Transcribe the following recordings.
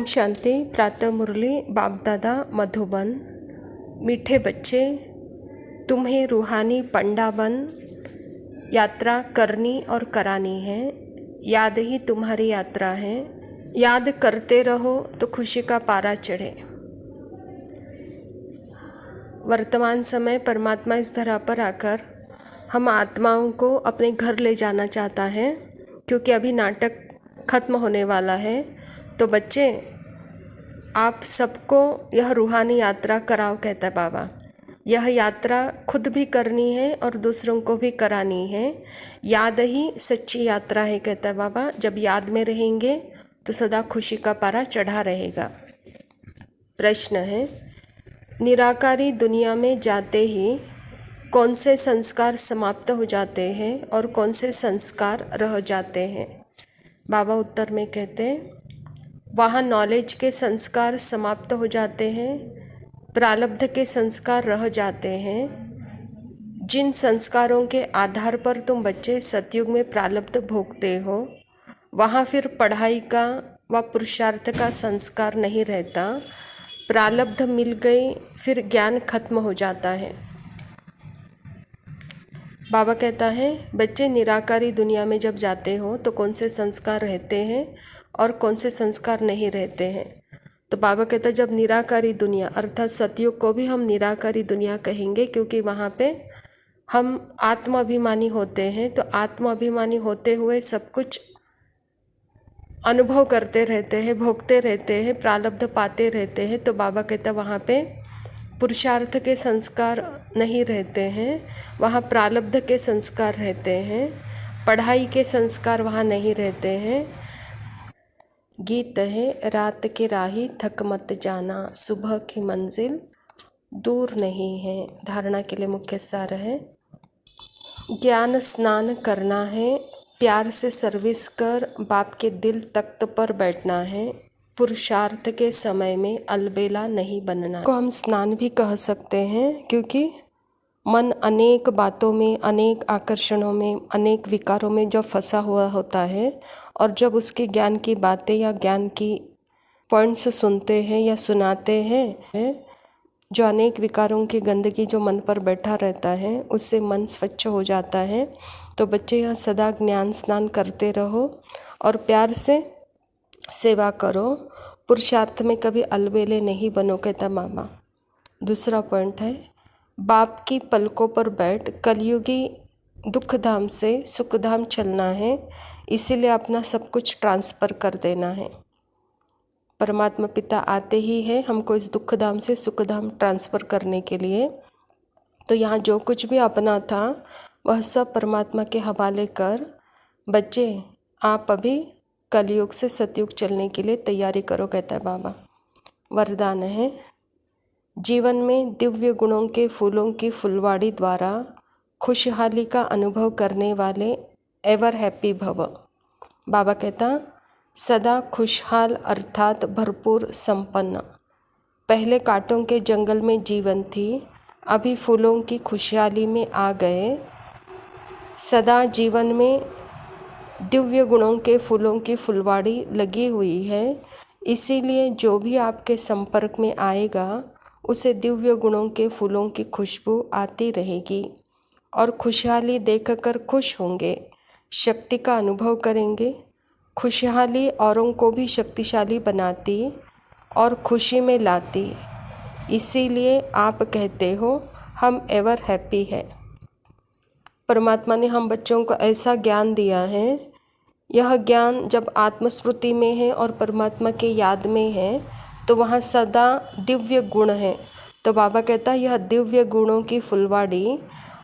ओम शांति। प्रातः मुरली बाप दादा मधुबन। मीठे बच्चे, तुम्हें रूहानी पंडा बन यात्रा करनी और करानी है। याद ही तुम्हारी यात्रा है। याद करते रहो तो खुशी का पारा चढ़े। वर्तमान समय परमात्मा इस धरा पर आकर हम आत्माओं को अपने घर ले जाना चाहता है, क्योंकि अभी नाटक खत्म होने वाला है। तो बच्चे, आप सबको यह रूहानी यात्रा कराओ, कहता है बाबा। यह यात्रा खुद भी करनी है और दूसरों को भी करानी है। याद ही सच्ची यात्रा है, कहता है बाबा। जब याद में रहेंगे तो सदा खुशी का पारा चढ़ा रहेगा। प्रश्न है, निराकारी दुनिया में जाते ही कौन से संस्कार समाप्त हो जाते हैं और कौन से संस्कार रह जाते हैं? बाबा उत्तर में कहते हैं, वहाँ नॉलेज के संस्कार समाप्त हो जाते हैं, प्रारब्ध के संस्कार रह जाते हैं। जिन संस्कारों के आधार पर तुम बच्चे सतयुग में प्रारब्ध भोगते हो, वहाँ फिर पढ़ाई का व पुरुषार्थ का संस्कार नहीं रहता। प्रारब्ध मिल गई, फिर ज्ञान खत्म हो जाता है। बाबा कहता है, बच्चे निराकारी दुनिया में जब जाते हो तो कौन से संस्कार रहते हैं और कौन से संस्कार नहीं रहते हैं। तो बाबा कहता है, जब निराकारी दुनिया अर्थात सतयुग को भी हम निराकारी दुनिया कहेंगे, क्योंकि वहाँ पे हम आत्माभिमानी होते हैं। तो आत्माभिमानी होते हुए सब कुछ अनुभव करते रहते हैं, भोगते रहते हैं, प्रारब्ध पाते रहते हैं। तो बाबा कहता है, वहाँ पे पुरुषार्थ के संस्कार नहीं रहते हैं, वहाँ प्रारब्ध के संस्कार रहते हैं। पढ़ाई के संस्कार वहाँ नहीं रहते हैं। गीत है, रात के राही थक मत जाना, सुबह की मंजिल दूर नहीं है। धारणा के लिए मुख्य सार है, ज्ञान स्नान करना है, प्यार से सर्विस कर बाप के दिल तख्त पर बैठना है। पुरुषार्थ के समय में अलबेला नहीं बनना को हम स्नान भी कह सकते हैं, क्योंकि मन अनेक बातों में, अनेक आकर्षणों में, अनेक विकारों में जब फंसा हुआ होता है और जब उसके ज्ञान की बातें या ज्ञान की पॉइंट्स सुनते हैं या सुनाते हैं, जो अनेक विकारों की गंदगी जो मन पर बैठा रहता है, उससे मन स्वच्छ हो जाता है। तो बच्चे यहाँ सदा ज्ञान स्नान करते रहो और प्यार से सेवा करो। पुरुषार्थ में कभी अलबेले नहीं बनो, कहता मामा। दूसरा पॉइंट है, बाप की पलकों पर बैठ कलयुगी दुख धाम से सुख धाम चलना है, इसीलिए अपना सब कुछ ट्रांसफ़र कर देना है। परमात्मा पिता आते ही है हमको इस दुख धाम से सुख धाम ट्रांसफ़र करने के लिए। तो यहाँ जो कुछ भी अपना था वह सब परमात्मा के हवाले कर बच्चे आप अभी कलयुग से सतयुग चलने के लिए तैयारी करो, कहता है बाबा। वरदान है, जीवन में दिव्य गुणों के फूलों की फुलवाड़ी द्वारा खुशहाली का अनुभव करने वाले एवर हैप्पी भव। बाबा कहता, सदा खुशहाल अर्थात भरपूर संपन्न। पहले कांटों के जंगल में जीवन थी, अभी फूलों की खुशहाली में आ गए। सदा जीवन में दिव्य गुणों के फूलों की फुलवाड़ी लगी हुई है, इसीलिए जो भी आपके संपर्क में आएगा उसे दिव्य गुणों के फूलों की खुशबू आती रहेगी और खुशहाली देखकर खुश होंगे, शक्ति का अनुभव करेंगे। खुशहाली औरों को भी शक्तिशाली बनाती और खुशी में लाती, इसीलिए आप कहते हो हम एवर हैप्पी है। परमात्मा ने हम बच्चों को ऐसा ज्ञान दिया है, यह ज्ञान जब आत्मस्मृति में है और परमात्मा के याद में है तो वहाँ सदा दिव्य गुण है। तो बाबा कहता है, यह दिव्य गुणों की फुलवाड़ी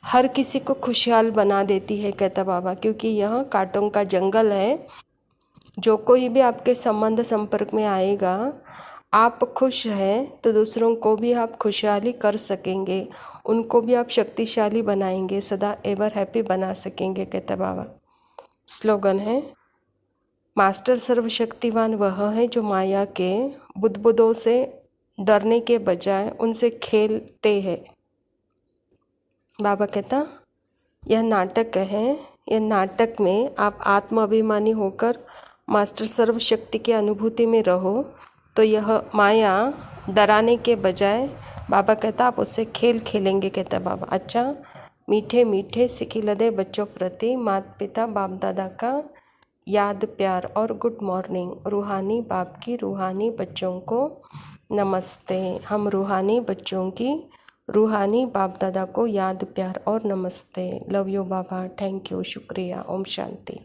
हर किसी को खुशहाल बना देती है, कहता बाबा, क्योंकि यह कांटों का जंगल है। जो कोई भी आपके संबंध संपर्क में आएगा, आप खुश हैं तो दूसरों को भी आप खुशहाली कर सकेंगे, उनको भी आप शक्तिशाली बनाएंगे, सदा एवर हैप्पी बना सकेंगे, कहता बाबा। स्लोगन है, मास्टर सर्वशक्तिवान वह है जो माया के बुदबुदों से डरने के बजाय उनसे खेलते हैं। बाबा कहता, यह नाटक है, यह नाटक में आप आत्म अभिमानी होकर मास्टर सर्वशक्ति की अनुभूति में रहो तो यह माया डराने के बजाय बाबा कहता आप उससे खेल खेलेंगे, कहता बाबा। अच्छा, मीठे मीठे सिखिलदे बच्चों प्रति माता पिता बाप दादा का याद प्यार और गुड मॉर्निंग। रूहानी बाप की रूहानी बच्चों को नमस्ते। हम रूहानी बच्चों की रूहानी बाप दादा को याद प्यार और नमस्ते। Love you Baba, thank you, शुक्रिया, ओम शांति।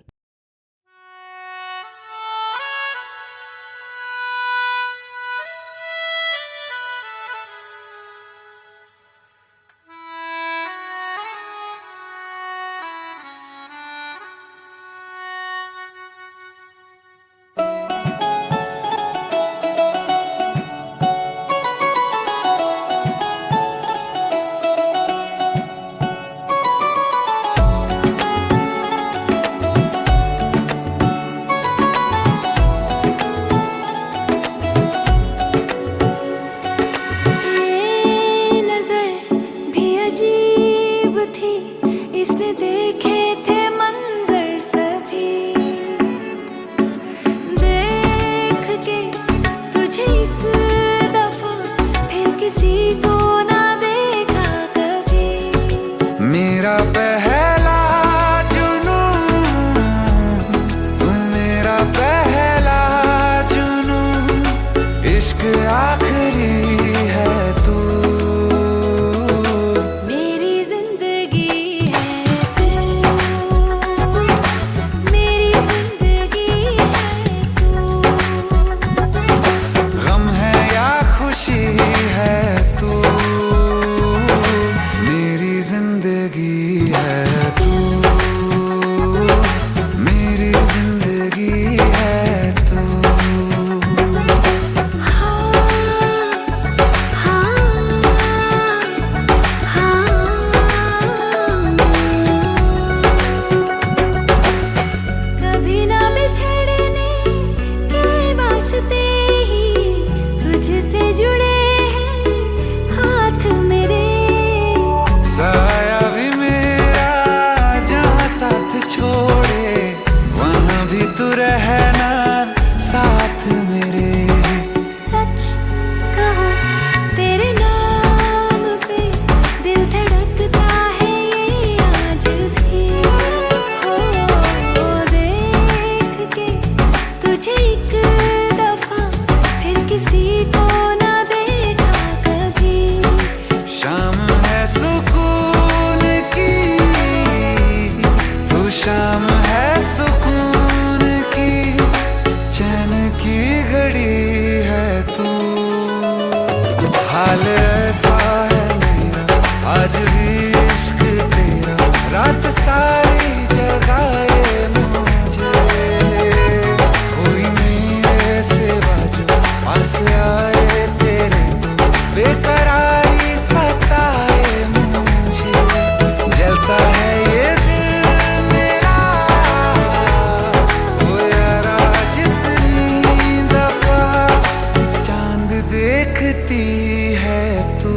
मेरा पहला जुनून, तू मेरा पहला जुनून, इश्क आखिरी है तू, मेरी जिंदगी है तू, मेरी जिंदगी है तू, गम है या खुशी है तू, मेरी जिंदगी है तू, मेरी जिंदगी है तू। कभी ना बिछड़ने के वास्ते ही तुझसे जुड़े हैं हाथ मेरे, साया भी मेरा जहाँ साथ छोड़े वहाँ भी तू रहना साथ मेरे। सच कहो तेरे नाम पे दिल धड़कता है ये आज भी, हो देख के तुझे एक दफा फिर किसी को ना देखा कभी। शाम है सुकून की, तू शाम है सुकून की, चैन की घड़ी है तू। हाल ऐसा है मेरा आज भी इश्क तेरा, रात सारी जगाए मुझे, कोई मेरे सिवा जो पास आए तेरे तो बेकरारी सताए मुझे। जलता है ये दिल मेरा, ओ यारा जितनी दफा चांद देखती है तू।